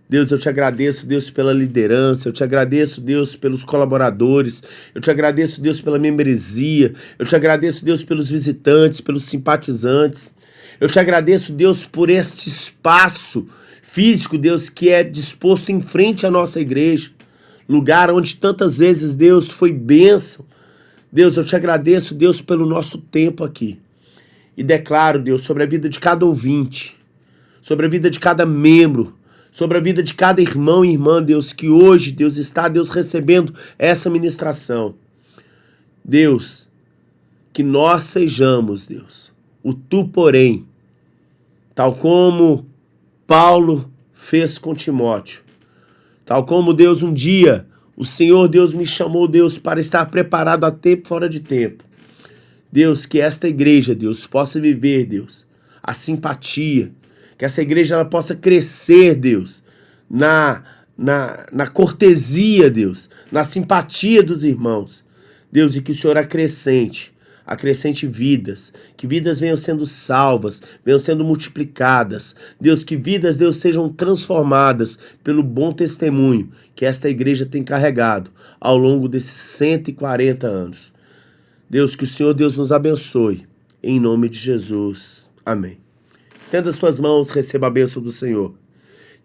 Deus, eu te agradeço, Deus, pela liderança, eu te agradeço, Deus, pelos colaboradores, eu te agradeço, Deus, pela membresia, eu te agradeço, Deus, pelos visitantes, pelos simpatizantes, eu te agradeço, Deus, por este espaço físico, Deus, que é disposto em frente à nossa igreja, lugar onde tantas vezes, Deus, foi bênção. Deus, eu te agradeço, Deus, pelo nosso tempo aqui. e declaro, Deus, sobre a vida de cada ouvinte, sobre a vida de cada membro, sobre a vida de cada irmão e irmã, Deus, que hoje, Deus, está, Deus, recebendo essa ministração. Deus, que nós sejamos, Deus, o tu, porém, tal como Paulo fez com Timóteo, tal como, Deus, um dia o Senhor, Deus, me chamou, Deus, para estar preparado a tempo fora de tempo. Deus, que esta igreja, Deus, possa viver, Deus, a simpatia, que essa igreja ela possa crescer, Deus, na cortesia, Deus, na simpatia dos irmãos. Deus, e que o Senhor acrescente vidas, que vidas venham sendo salvas, venham sendo multiplicadas. Deus, que vidas, Deus, sejam transformadas pelo bom testemunho que esta igreja tem carregado ao longo desses 140 anos. Deus, que o Senhor, Deus, nos abençoe, em nome de Jesus. Amém. Estenda as tuas mãos, receba a bênção do Senhor.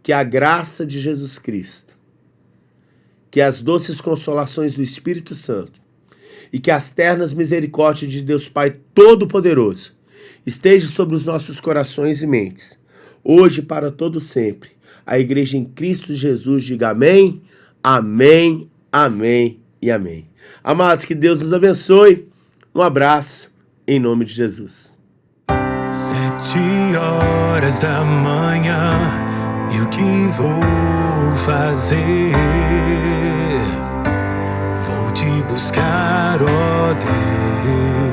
Que a graça de Jesus Cristo, que as doces consolações do Espírito Santo e que as ternas misericórdias de Deus Pai Todo-Poderoso estejam sobre os nossos corações e mentes, hoje e para todo sempre. A igreja em Cristo Jesus diga amém, amém, amém e amém. Amados, que Deus nos abençoe. Um abraço, em nome de Jesus. 7 horas da manhã, e o que vou fazer? Vou te buscar, ó Deus.